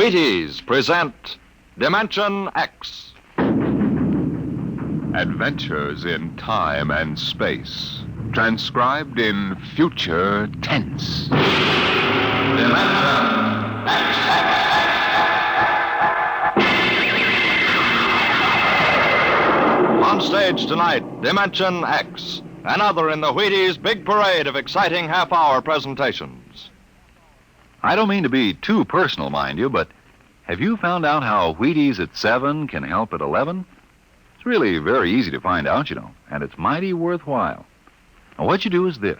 Wheaties present Dimension X. Adventures in time and space, transcribed in future tense. Dimension X. On stage tonight, Dimension X, another in the Wheaties' big parade of exciting half-hour presentations. I don't mean to be too personal, mind you, but have you found out how Wheaties at 7 can help at 11? It's really very easy to find out, you know, and it's mighty worthwhile. Now, what you do is this.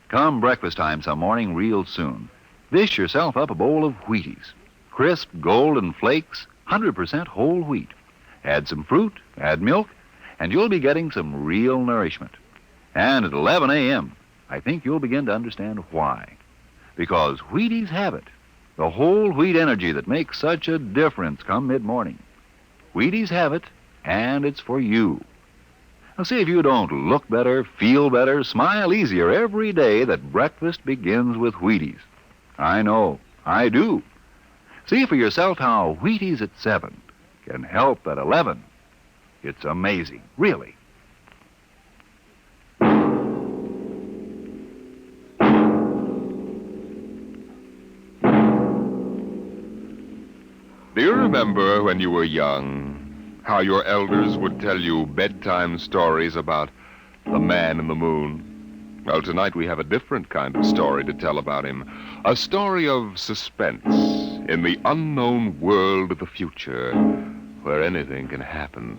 Come breakfast time some morning real soon. Dish yourself up a bowl of Wheaties. Crisp, golden flakes, 100% whole wheat. Add some fruit, add milk, and you'll be getting some real nourishment. And at 11 a.m., I think you'll begin to understand why. Because Wheaties have it. The whole wheat energy that makes such a difference come mid-morning. Wheaties have it, and it's for you. Now, see if you don't look better, feel better, smile easier every day that breakfast begins with Wheaties. I know, I do. See for yourself how Wheaties at 7 can help at 11. It's amazing, really. Do you remember when you were young, how your elders would tell you bedtime stories about the man in the moon? Well, tonight we have a different kind of story to tell about him. A story of suspense in the unknown world of the future, where anything can happen.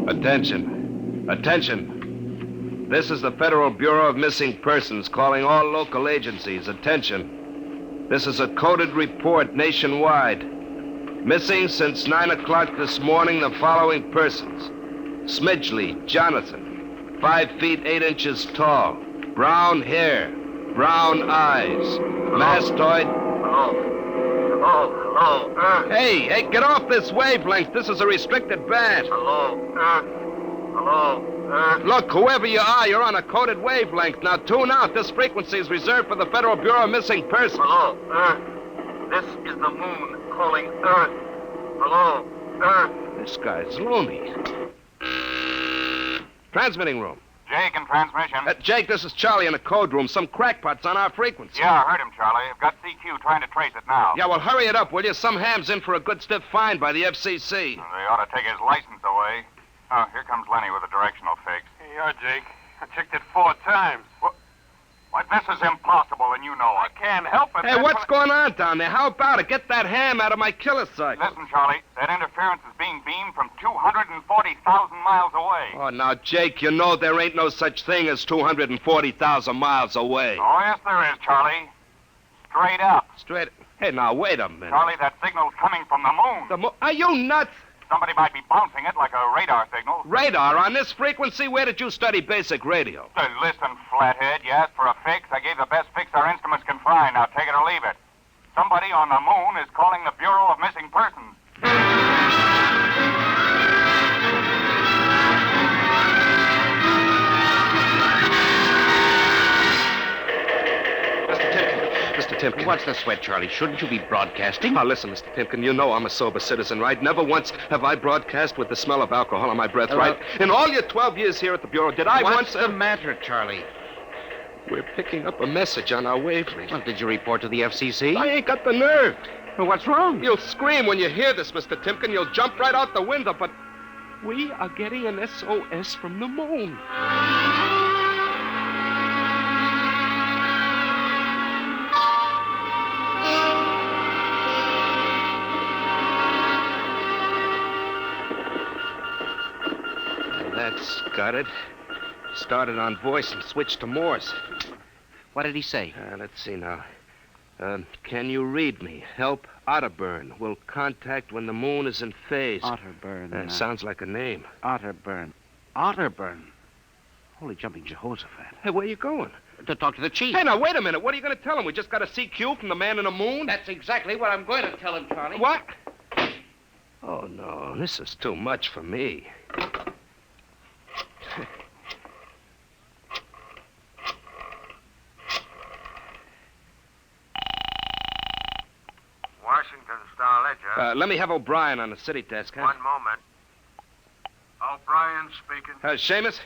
Attention. Attention. This is the Federal Bureau of Missing Persons calling all local agencies. Attention. This is a coded report nationwide. Missing since 9 o'clock this morning the following persons. Smidgley Jonathan, 5 feet 8 inches tall, brown hair, brown eyes, mastoid. Hello. Hey, get off this wavelength. This is a restricted band. Hello. Look, whoever you are, you're on a coded wavelength. Now tune out. This frequency is reserved for the Federal Bureau of Missing Persons. Hello, Earth. This is the moon calling Earth. Hello, Earth. This guy's loony. Transmitting room. Jake in transmission. Jake, this is Charlie in the code room. Some crackpot's on our frequency. Yeah, I heard him, Charlie. I've got CQ trying to trace it now. Yeah, well, hurry it up, will you? Some ham's in for a good stiff fine by the FCC. They ought to take his license away. Oh, here comes Lenny with a directional fix. Here you are, Jake. I checked it 4 times. What? This is impossible, and you know I it. can't help it. Hey, what's going on down there? How about it? Get that ham out of my killer sight. Listen, Charlie, that interference is being beamed from 240,000 miles away. Oh, now, Jake, you know there ain't no such thing as 240,000 miles away. Oh, yes, there is, Charlie. Straight up. Straight. Hey, now, wait a minute. Charlie, that signal's coming from the moon. Are you nuts? Somebody might be bouncing it like a radar signal. Radar on this frequency? Where did you study basic radio? Listen, flathead, you asked for a fix. I gave the best fix our instruments can find. Now take it or leave it. Somebody on the moon is calling the Bureau of Missing Persons. Mr. Timken. What's the sweat, Charlie? Shouldn't you be broadcasting? Now, listen, Mr. Timken, you know I'm a sober citizen, right? Never once have I broadcast with the smell of alcohol on my breath, right? In all your 12 years here at the Bureau, did I What's once... the matter, Charlie? We're picking up a message on our wavelength. Well, did you report to the FCC? I ain't got the nerve. Well, what's wrong? You'll scream when you hear this, Mr. Timken. You'll jump right out the window, but we are getting an SOS from the moon. That's got it. Started on voice and switched to Morse. What did he say? Let's see now. Can you read me? Help Otterburn. Will contact when the moon is in phase. Otterburn. Sounds like a name. Otterburn. Holy jumping Jehoshaphat. Hey, where you going? To talk to the chief. Hey, now, wait a minute. What are you going to tell him? We just got a CQ from the man in the moon? That's exactly what I'm going to tell him, Charlie. What? Oh, no. This is too much for me. Yeah? Let me have O'Brien on the city desk, huh? One moment. O'Brien speaking. Seamus?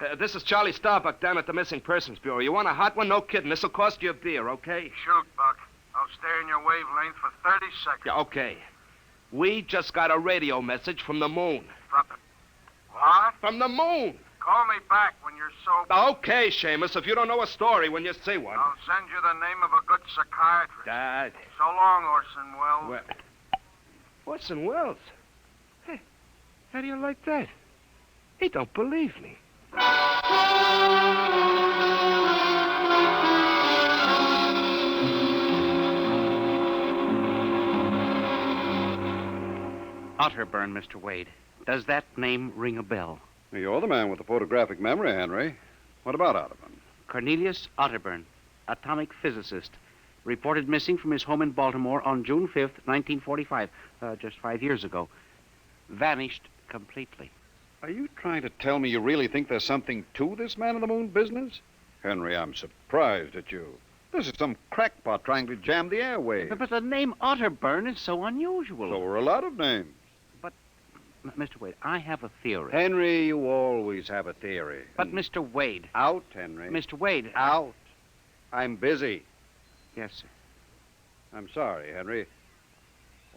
Yeah? This is Charlie Starbuck down at the Missing Persons Bureau. You want a hot one? No kidding. This'll cost you a beer, okay? Shoot, Buck. I'll stay in your wavelength for 30 seconds. Yeah, okay. We just got a radio message from the moon. What? From the moon! Call me back when you're sober. Okay, Seamus, if you don't know a story when you see one. I'll send you the name of a good psychiatrist. Dad. So long, Orson Welles. Orson Welles? Hey, how do you like that? He don't believe me. Otterburn, Mr. Wade. Does that name ring a bell? You're the man with the photographic memory, Henry. What about Otterburn? Cornelius Otterburn, atomic physicist, reported missing from his home in Baltimore on June 5th, 1945, just 5 years ago. Vanished completely. Are you trying to tell me you really think there's something to this man in the moon business? Henry, I'm surprised at you. This is some crackpot trying to jam the airwaves. But the name Otterburn is so unusual. So are a lot of names. Mr. Wade, I have a theory. Henry, you always have a theory. But, Mr. Wade. Out, Henry. Mr. Wade. Out. I'm busy. Yes, sir. I'm sorry, Henry.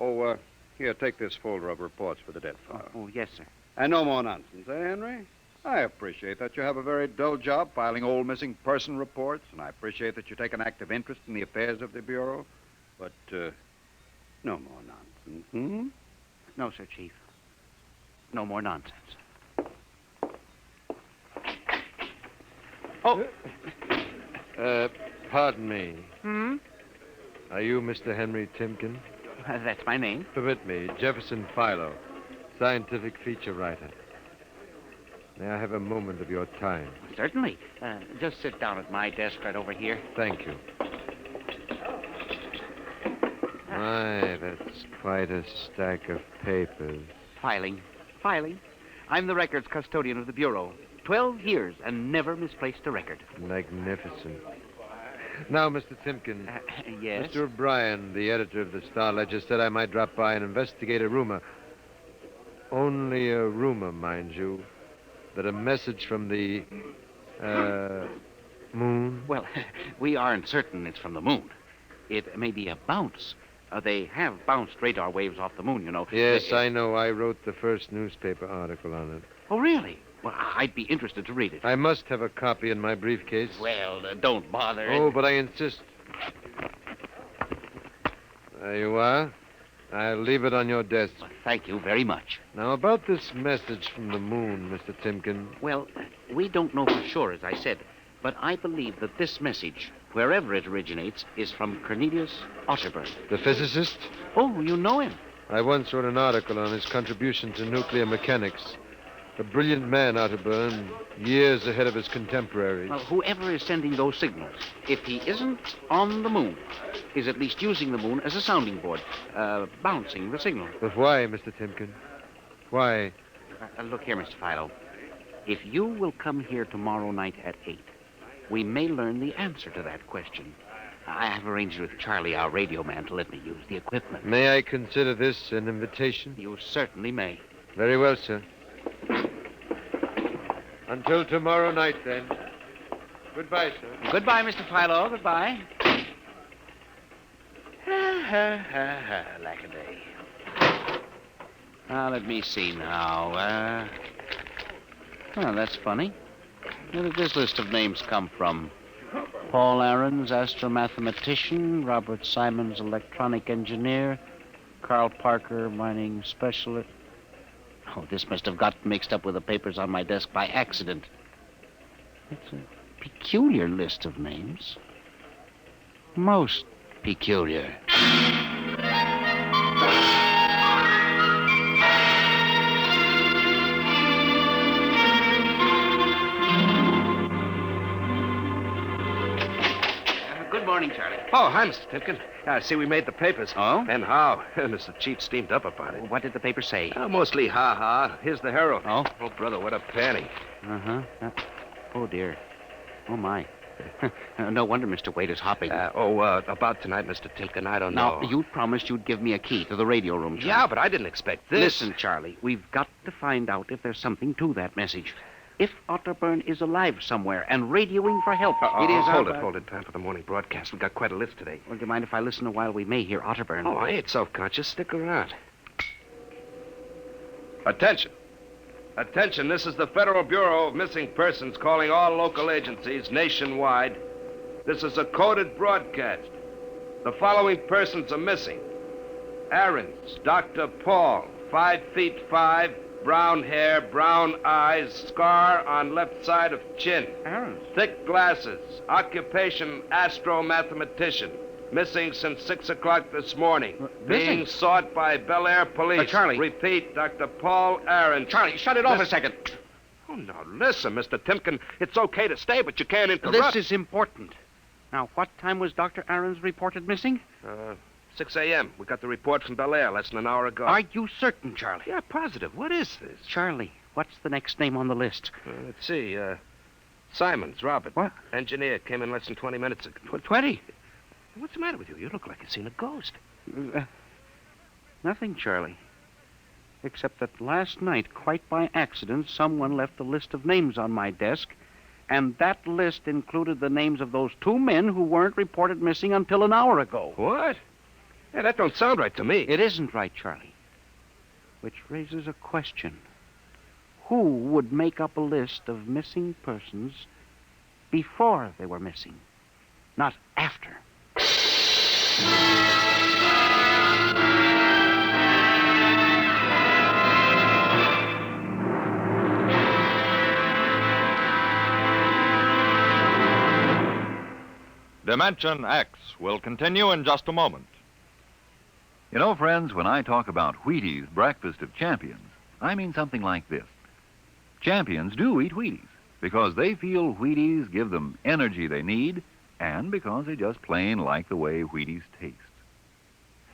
Oh, here, take this folder of reports for the death file. Oh, yes, sir. And no more nonsense, eh, Henry? I appreciate that you have a very dull job filing old missing person reports, and I appreciate that you take an active interest in the affairs of the Bureau. But, no more nonsense, hmm? No, sir, Chief. No more nonsense. Oh. Pardon me. Hmm? Are you Mr. Henry Timken? That's my name. Permit me, Jefferson Philo, scientific feature writer. May I have a moment of your time? Certainly. Just sit down at my desk right over here. Thank you. My, that's quite a stack of papers. Filing. I'm the records custodian of the Bureau. 12 years and never misplaced a record. Magnificent. Now, Mr. Timken. Yes? Mr. O'Brien, the editor of the Star Ledger, said I might drop by and investigate a rumor. Only a rumor, mind you, that a message from the, moon? Well, we aren't certain it's from the moon. It may be a bounce. They have bounced radar waves off the moon, you know. Yes, I know. I wrote the first newspaper article on it. Oh, really? Well, I'd be interested to read it. I must have a copy in my briefcase. Well, don't bother. Oh, but I insist. There you are. I'll leave it on your desk. Well, thank you very much. Now, about this message from the moon, Mr. Timken. Well, we don't know for sure, as I said, but I believe that this message, wherever it originates, is from Cornelius Otterburn. The physicist? Oh, you know him. I once wrote an article on his contribution to nuclear mechanics. A brilliant man, Otterburn, years ahead of his contemporaries. Well, whoever is sending those signals, if he isn't on the moon, is at least using the moon as a sounding board, bouncing the signal. But why, Mr. Timken? Why? Look here, Mr. Philo. If you will come here tomorrow night at 8, we may learn the answer to that question. I have arranged with Charlie, our radio man, to let me use the equipment. May I consider this an invitation? You certainly may. Very well, sir. Until tomorrow night, then. Goodbye, sir. Goodbye, Mr. Philo. Goodbye. Lack-a-day. Now, let me see now. Well, that's funny. Where did this list of names come from? Paul Aarons, astromathematician. Robert Simons, electronic engineer. Carl Parker, mining specialist. Oh, this must have got mixed up with the papers on my desk by accident. It's a peculiar list of names. Most peculiar. Good morning, Charlie. Oh, hi, Mr. Timken. I see we made the papers. Oh? And how? Mr. Chief steamed up about it. What did the paper say? Mostly ha-ha. Here's the Herald. Oh? Oh, brother, what a panty. Uh-huh. Oh, dear. Oh, my. No wonder Mr. Wade is hopping. About tonight, Mr. Tinkin, I don't know. Now, you promised you'd give me a key to the radio room, Charlie. Yeah, but I didn't expect this. Listen, Charlie, we've got to find out if there's something to that message. If Otterburn is alive somewhere and radioing for help, it is Hold it. Time for the morning broadcast. We've got quite a list today. Well, do you mind if I listen a while? We may hear Otterburn. Oh, I ain't self-conscious. Stick around. Attention. Attention, this is the Federal Bureau of Missing Persons calling all local agencies nationwide. This is a coded broadcast. The following persons are missing. Aarons, Dr. Paul, 5'5", brown hair, brown eyes, scar on left side of chin. Aarons? Thick glasses, occupation astromathematician. Missing since 6 o'clock this morning. Being sought by Bel Air police. Charlie. Repeat, Dr. Paul Aarons. Charlie, shut it off a second. Oh, now, listen, Mr. Timken. It's okay to stay, but you can't interrupt. This is important. Now, what time was Dr. Aarons reported missing? 6 a.m. We got the report from Bel Air less than an hour ago. Are you certain, Charlie? Yeah, positive. What is this? Charlie, what's the next name on the list? Let's see. Simons, Robert. What? Engineer. Came in less than 20 minutes ago. 20? What's the matter with you? You look like you've seen a ghost. Nothing, Charlie. Except that last night, quite by accident, someone left a list of names on my desk, and that list included the names of those 2 men who weren't reported missing until an hour ago. What? Yeah, that don't sound right to me. It isn't right, Charlie. Which raises a question. Who would make up a list of missing persons before they were missing, not after? Dimension X will continue in just a moment. You know, friends, when I talk about Wheaties Breakfast of Champions, I mean something like this. Champions do eat Wheaties because they feel Wheaties give them energy they need and because they just plain like the way Wheaties taste.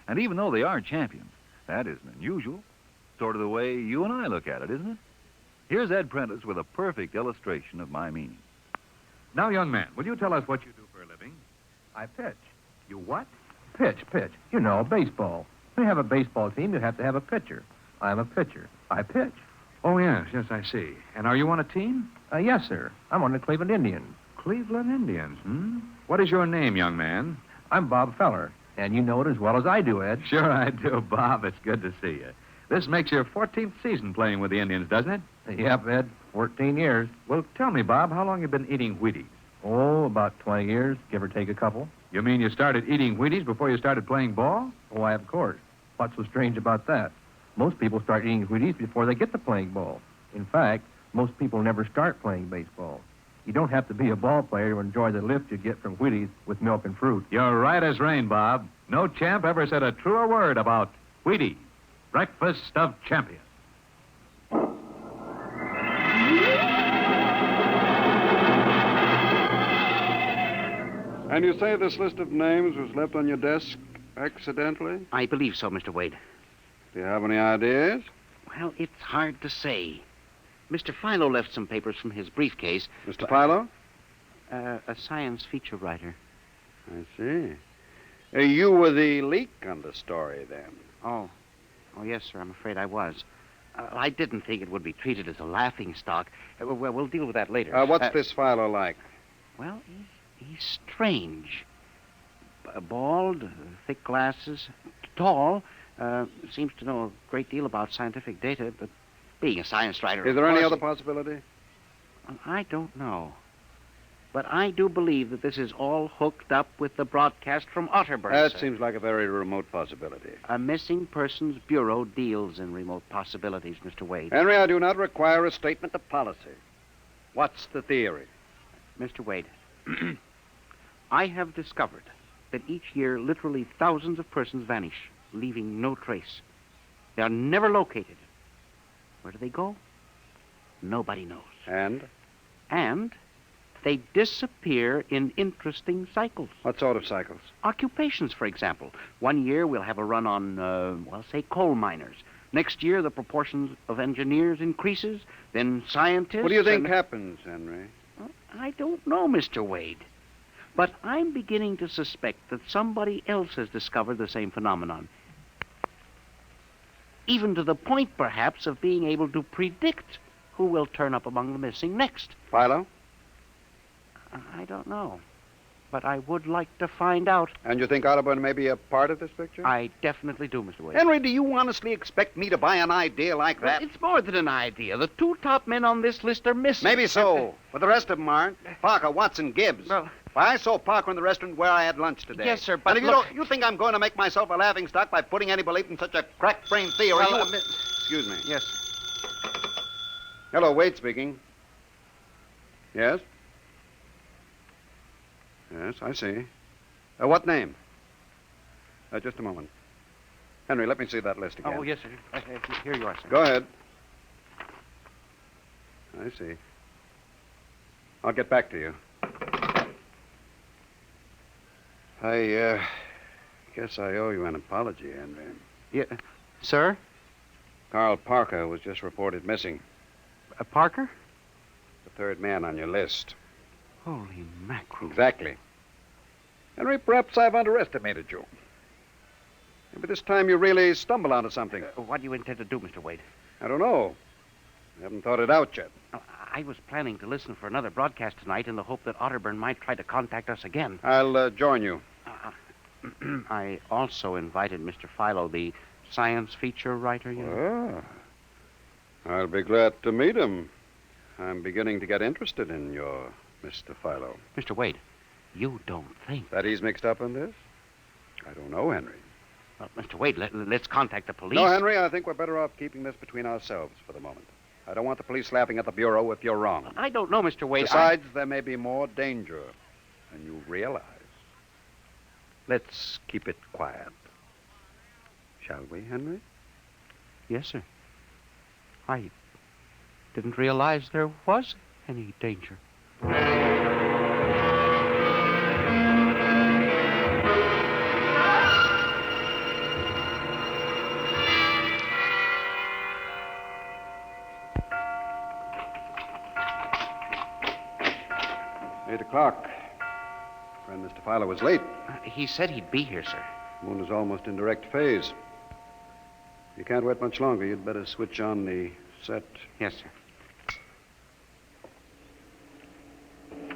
And even though they are champions, that isn't unusual. Sort of the way you and I look at it, isn't it? Here's Ed Prentice with a perfect illustration of my meaning. Now, young man, will you tell us what you do for a living? I pitch. You what? Pitch. You know, baseball. When you have a baseball team, you have to have a pitcher. I'm a pitcher. I pitch. Oh, yes, I see. And are you on a team? Yes, sir. I'm on the Cleveland Indians. Cleveland Indians, What is your name, young man? I'm Bob Feller, and you know it as well as I do, Ed. Sure I do, Bob. It's good to see you. This makes your 14th season playing with the Indians, doesn't it? Yep, Ed. 14 years. Well, tell me, Bob, how long you been eating Wheaties? Oh, about 20 years, give or take a couple. You mean you started eating Wheaties before you started playing ball? Why, of course. What's so strange about that? Most people start eating Wheaties before they get to playing ball. In fact, most people never start playing baseball. You don't have to be a ball player to enjoy the lift you get from Wheaties with milk and fruit. You're right as rain, Bob. No champ ever said a truer word about Wheaties, breakfast of champions. And you say this list of names was left on your desk accidentally? I believe so, Mr. Wade. Do you have any ideas? Well, it's hard to say. Mr. Philo left some papers from his briefcase. Mr. Philo? A science feature writer. I see. You were the leak on the story, then? Oh, yes, sir. I'm afraid I was. I didn't think it would be treated as a laughing stock. We'll deal with that later. What's this Philo like? Well, he's strange. Bald, thick glasses, tall. Seems to know a great deal about scientific data, but being a science writer... Is there any other possibility? I don't know. But I do believe that this is all hooked up with the broadcast from Otterburn. That seems like a very remote possibility. A missing persons bureau deals in remote possibilities, Mr. Wade. Henry, I do not require a statement of policy. What's the theory? Mr. Wade, I have discovered that each year literally thousands of persons vanish, leaving no trace. They are never located. Where do they go? Nobody knows. And they disappear in interesting cycles. What sort of cycles? Occupations, for example. One year we'll have a run on, say, coal miners. Next year the proportions of engineers increases, then scientists... What do you think happens, Henry? I don't know, Mr. Wade. But I'm beginning to suspect that somebody else has discovered the same phenomenon. Even to the point, perhaps, of being able to predict who will turn up among the missing next. Philo? I don't know. But I would like to find out. And you think Otterburn may be a part of this picture? I definitely do, Mr. Wade. Henry, do you honestly expect me to buy an idea like Well, that? it's more than an idea. The two top men on this list are missing. Maybe so, but the rest of them aren't. Parker, Watson, Gibbs. Well, I saw Parker in the restaurant where I had lunch today. Yes, sir, but and if look- you think I'm going to make myself a laughingstock by putting any belief in such a crack-brained theory? Well, Excuse me. Yes. Hello, Wade speaking. Yes? Yes, I see. What name? Just a moment. Henry, let me see that list again. Oh, yes, sir. Here you are, sir. Go ahead. I see. I'll get back to you. I guess I owe you an apology, Henry. Yeah. Sir? Carl Parker was just reported missing. Parker? The third man on your list. Holy mackerel. Exactly. Henry, perhaps I've underestimated you. Maybe this time you really stumble onto something. What do you intend to do, Mr. Wade? I don't know. I haven't thought it out yet. I was planning to listen for another broadcast tonight in the hope that Otterburn might try to contact us again. I'll join you. I also invited Mr. Philo, the science feature writer, you know. I'll be glad to meet him. I'm beginning to get interested in your Mr. Philo. Mr. Wade, you don't think... That he's mixed up in this? I don't know, Henry. Well, Mr. Wade, let's contact the police. No, Henry, I think we're better off keeping this between ourselves for the moment. I don't want the police laughing at the Bureau if you're wrong. I don't know, Mr. Wade. Besides, there may be more danger than you realize. Let's keep it quiet. Shall we, Henry? Yes, sir. I didn't realize there was any danger. O'clock. Friend Mr. Filer was late. He said he'd be here, sir. Moon is almost in direct phase. You can't wait much longer. You'd better switch on the set. Yes, sir.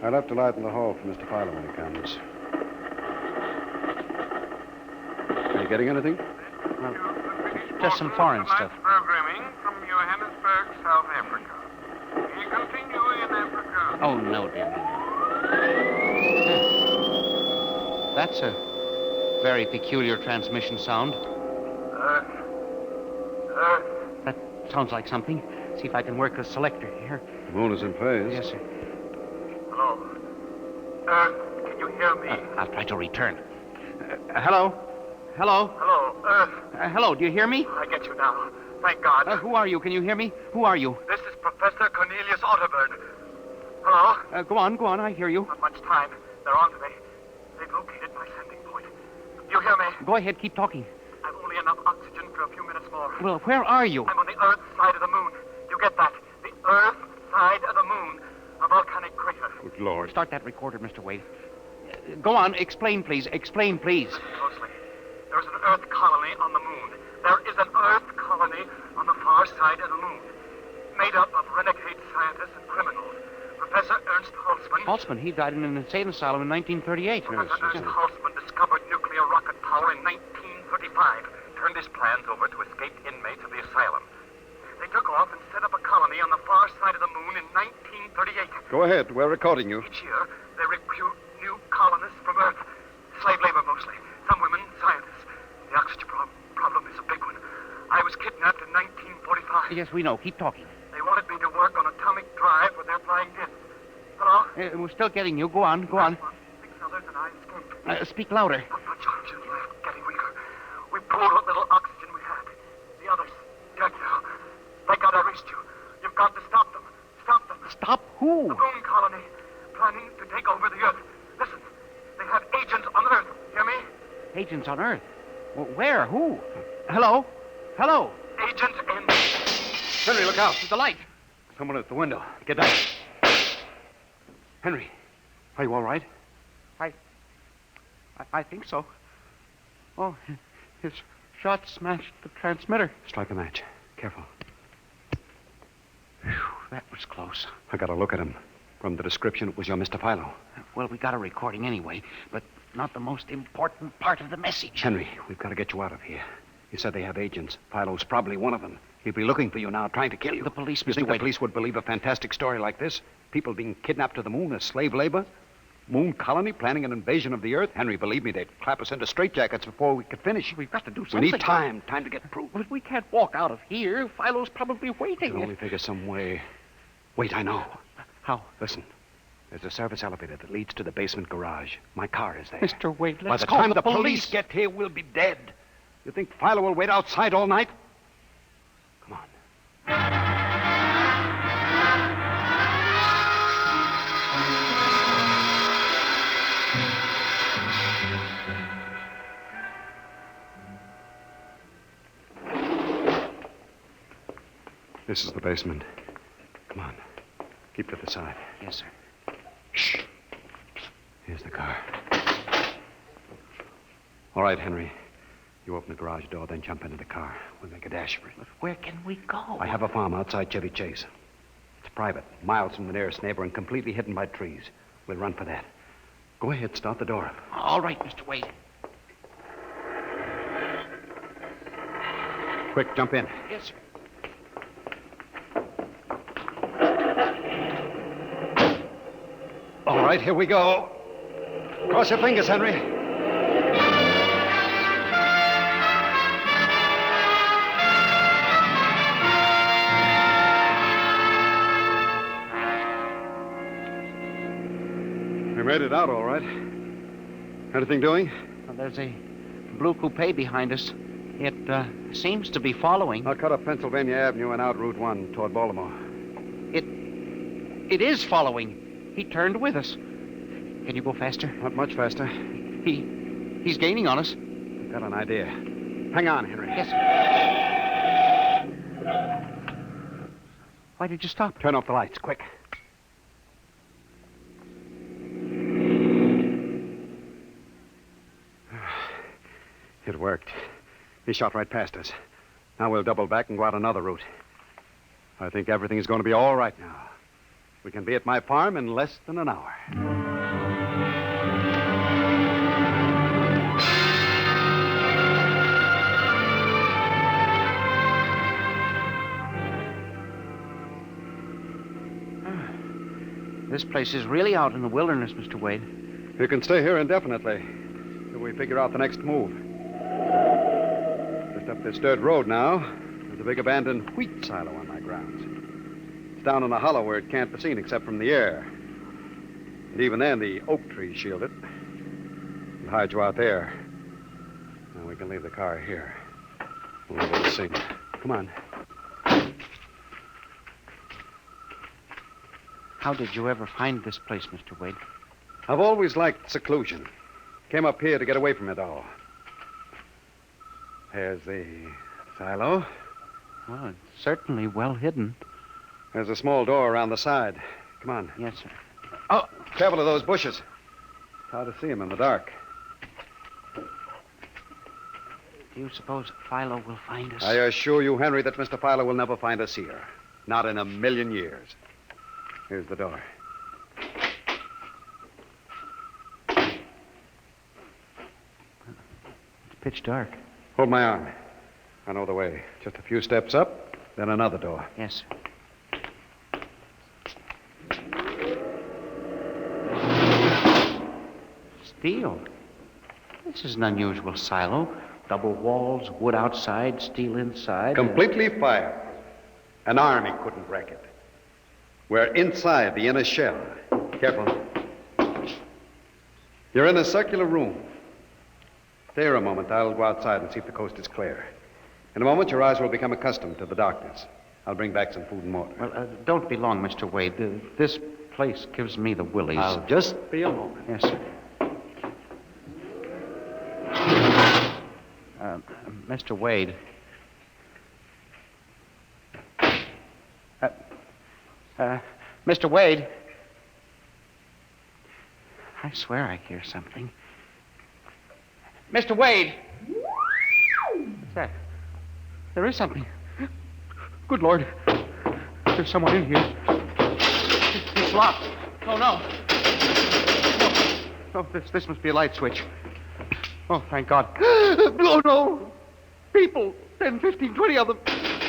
I left a light in the hall for Mr. Filer when he comes. Are you getting anything? Just some foreign stuff. Programming from Johannesburg, South Africa. We continue in Africa. Oh, no, dear. That's a very peculiar transmission sound. Earth. That sounds like something. See if I can work the selector here. The moon is in phase. Yes, sir. Hello. Earth, can you hear me? I'll try to return. Hello? Hello? Hello, Earth. Hello, do you hear me? I get you now. Thank God. Who are you? Can you hear me? Who are you? This is Professor Cornelius Otterburn. Hello? Go on, I hear you. Not much time. They're on to me. They've located my sending point. You hear me? Go ahead, keep talking. I've only enough oxygen for a few minutes more. Well, where are you? I'm on the Earth side of the moon. You get that? The Earth side of the moon. A volcanic crater. Good Lord. Start that recorder, Mr. Wade. Go on, explain, please. Explain, please. Closely. There's an Earth colony on the moon. There is an Earth colony on the far side of the moon. Made up of renegade scientists and criminals. Professor Ernst Holzmann. Holzmann, he died in an insane asylum in 1938. Professor Ernst Holzmann discovered nuclear rocket power in 1935. Turned his plans over to escaped inmates of the asylum. They took off and set up a colony on the far side of the moon in 1938. Go ahead. We're recording you. Each year, they recruit new colonists from Earth. Slave labor mostly. Some women, scientists. The oxygen problem is a big one. I was kidnapped in 1945. Yes, we know. Keep talking. They wanted me to work on atomic drive with their flying discs. Hello? We're still getting you. Go on. 6 others and I escaped. Speak louder. Not much oxygen left, getting weaker. We pulled what little oxygen we had. The others, dead now. Thank God I reached you. You've got to stop them. Stop them. Stop who? The moon colony, planning to take over the Earth. Listen, they have agents on Earth. Hear me? Agents on Earth? Where? Who? Hello? Hello? Agents in... Henry, look out. The light. Someone at the window. Get down. Henry, are you all right? I I think so. Oh, his shot smashed the transmitter. Strike a match. Careful. Whew, that was close. I got a look at him. From the description, it was your Mr. Philo. Well, we got a recording anyway, but not the most important part of the message. Henry, we've got to get you out of here. You said they have agents. Philo's probably one of them. He'll be looking for you now, trying to kill you. The police, You Mr. think Wade. the police would believe a fantastic story like this? People being kidnapped to the moon as slave labor? Moon colony planning an invasion of the Earth? Henry, believe me, they'd clap us into straitjackets before we could finish. We've got to do We something. need time to get proof. But we can't walk out of here. Philo's probably We waiting. can only figure some way. Wait, I know. How? Listen, there's a service elevator that leads to the basement garage. My car is there. Mr. Wade, By let's the call time the the police get here, we'll be dead. You think Philo will wait outside all night? Come on. This is the basement. Come on. Keep to the side. Yes, sir. Shh. Here's the car. All right, Henry. You open the garage door, then jump into the car. We'll make a dash for it. But where can we go? I have a farm outside Chevy Chase. It's private, miles from the nearest neighbor, and completely hidden by trees. We'll run for that. Go ahead, start the door up. All right, Mr. Wade. Quick, jump in. Yes, sir. All right, here we go. Cross your fingers, Henry. We made it out all right. Anything doing? Well, there's a blue coupe behind us. It seems to be following. I'll cut up Pennsylvania Avenue and out Route 1 toward Baltimore. It is following. He turned with us. Can you go faster? Not much faster. He's gaining on us. I've got an idea. Hang on, Henry. Yes, sir. Why did you stop? Turn off the lights, quick. It worked. He shot right past us. Now we'll double back and go out another route. I think everything's going to be all right now. We can be at my farm in less than an hour. This place is really out in the wilderness, Mr. Wade. You can stay here indefinitely till we figure out the next move. Just up this dirt road now, there's a big abandoned wheat silo on my grounds. It's down in a hollow where it can't be seen except from the air. And even then, the oak trees shield it. We'll hide you out there. Now we can leave the car here. We'll leave it to see. Come on. How did you ever find this place, Mr. Wade? I've always liked seclusion. Came up here to get away from it all. There's the silo. Well, it's certainly well hidden. There's a small door around the side. Come on. Yes, sir. Oh, careful of those bushes. It's hard to see them in the dark. Do you suppose Philo will find us? I assure you, Henry, that Mr. Philo will never find us here. Not in a million years. Here's the door. It's pitch dark. Hold my arm. I know the way. Just a few steps up, then another door. Yes, sir. Steel. This is an unusual silo. Double walls, wood outside, steel inside. Completely fired. An army couldn't wreck it. We're inside the inner shell. Careful. You're in a circular room. Stay here a moment. I'll go outside and see if the coast is clear. In a moment, your eyes will become accustomed to the darkness. I'll bring back some food and water. Well, don't be long, Mr. Wade. This place gives me the willies. I'll just be a moment. Yes, sir. Mr. Wade. Mr. Wade. I swear I hear something. Mr. Wade! What's that? There is something. Good Lord. There's someone in here. It's locked. Oh, no. No, this must be a light switch. Oh, thank God. Oh, no. People. 10, 15, 20 of them.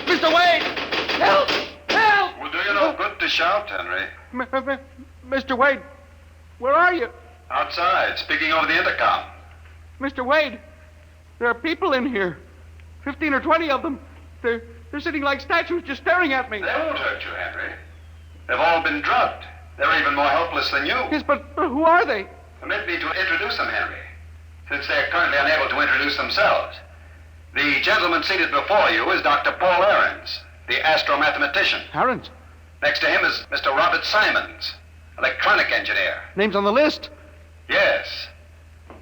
Mr. Wade! Help! Help! Will do you no good to shout, Henry. Mr. Wade, where are you? Outside, speaking over the intercom. Mr. Wade, there are people in here. 15 or 20 of them. They're sitting like statues just staring at me. They won't hurt you, Henry. They've all been drugged. They're even more helpless than you. Yes, but who are they? Permit me to introduce them, Henry, since they're currently unable to introduce themselves. The gentleman seated before you is Dr. Paul Ahrens, the astromathematician. Ahrens? Next to him is Mr. Robert Simons, electronic engineer. Name's on the list? Yes.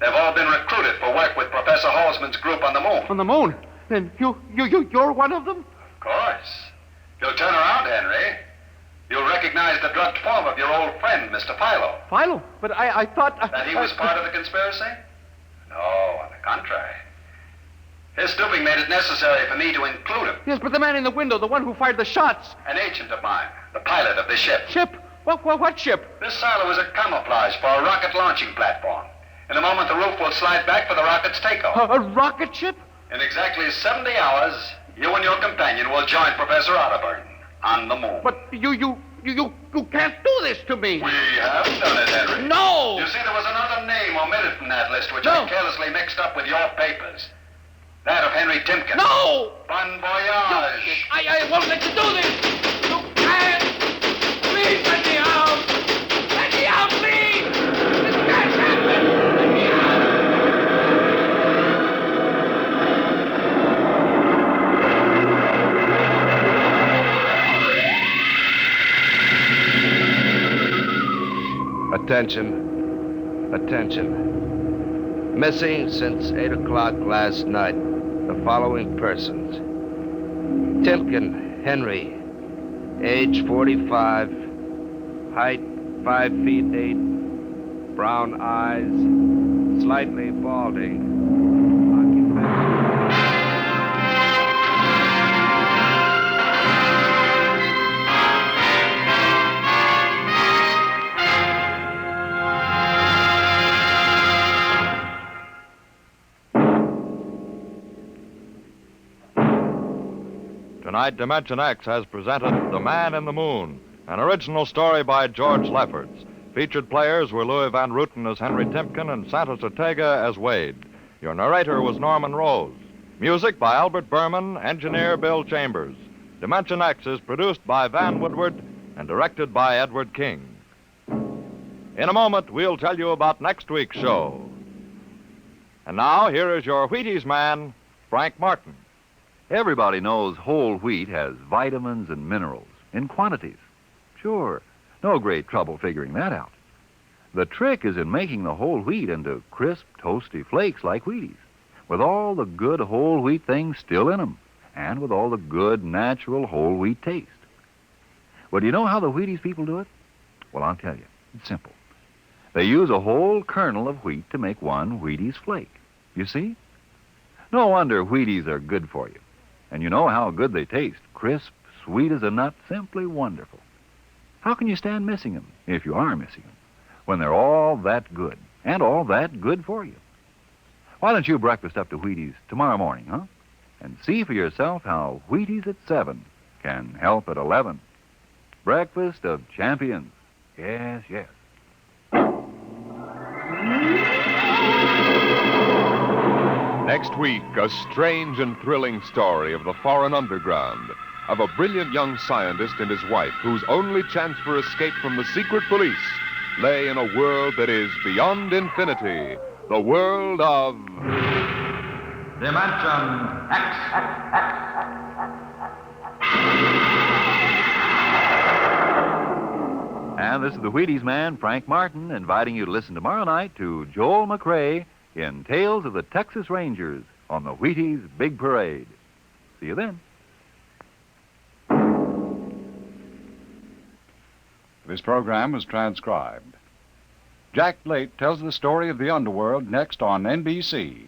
They've all been recruited for work with Professor Halsman's group on the moon. On the moon? Then you're one of them? Of course. If you'll turn around, Henry, you'll recognize the drugged form of your old friend, Mr. Philo. Philo? But I thought... That he was part of the conspiracy? No, on the contrary. His stooping made it necessary for me to include him. Yes, but the man in the window, the one who fired the shots. An agent of mine, the pilot of this ship. Ship? What ship? This silo is a camouflage for a rocket launching platform. In a moment, the roof will slide back for the rocket's takeoff. A rocket ship? In exactly 70 hours, you and your companion will join Professor Otterburn on the moon. But you can't do this to me. We have done it, Henry. No! You see, there was another name omitted from that list, which No. I carelessly mixed up with your papers. That of Henry Timken. No! Bon voyage. I won't let you do this! You can't! Please let me out! Let me out, please! This can't happen! Let me out! Attention. Attention. Missing since 8 o'clock last night. The following persons. Timken Henry, age 45, height 5 feet 8, brown eyes, slightly balding. Tonight, Dimension X has presented The Man in the Moon, an original story by George Lefferts. Featured players were Louis Van Rooten as Henry Timken and Santos Ortega as Wade. Your narrator was Norman Rose. Music by Albert Berman, engineer Bill Chambers. Dimension X is produced by Van Woodward and directed by Edward King. In a moment, we'll tell you about next week's show. And now, here is your Wheaties man, Frank Martin. Everybody knows whole wheat has vitamins and minerals in quantities. Sure, no great trouble figuring that out. The trick is in making the whole wheat into crisp, toasty flakes like Wheaties, with all the good whole wheat things still in them, and with all the good, natural whole wheat taste. Well, do you know how the Wheaties people do it? Well, I'll tell you. It's simple. They use a whole kernel of wheat to make one Wheaties flake. You see? No wonder Wheaties are good for you. And you know how good they taste. Crisp, sweet as a nut, simply wonderful. How can you stand missing them, if you are missing them, when they're all that good, and all that good for you? Why don't you breakfast up to Wheaties tomorrow morning, huh? And see for yourself how Wheaties at 7 can help at 11. Breakfast of champions. Yes, yes. Next week, a strange and thrilling story of the foreign underground, of a brilliant young scientist and his wife whose only chance for escape from the secret police lay in a world that is beyond infinity, the world of... Dimension X. And this is the Wheaties man, Frank Martin, inviting you to listen tomorrow night to Joel McRae in Tales of the Texas Rangers on the Wheaties Big Parade. See you then. This program was transcribed. Jack Blake tells the story of the underworld next on NBC.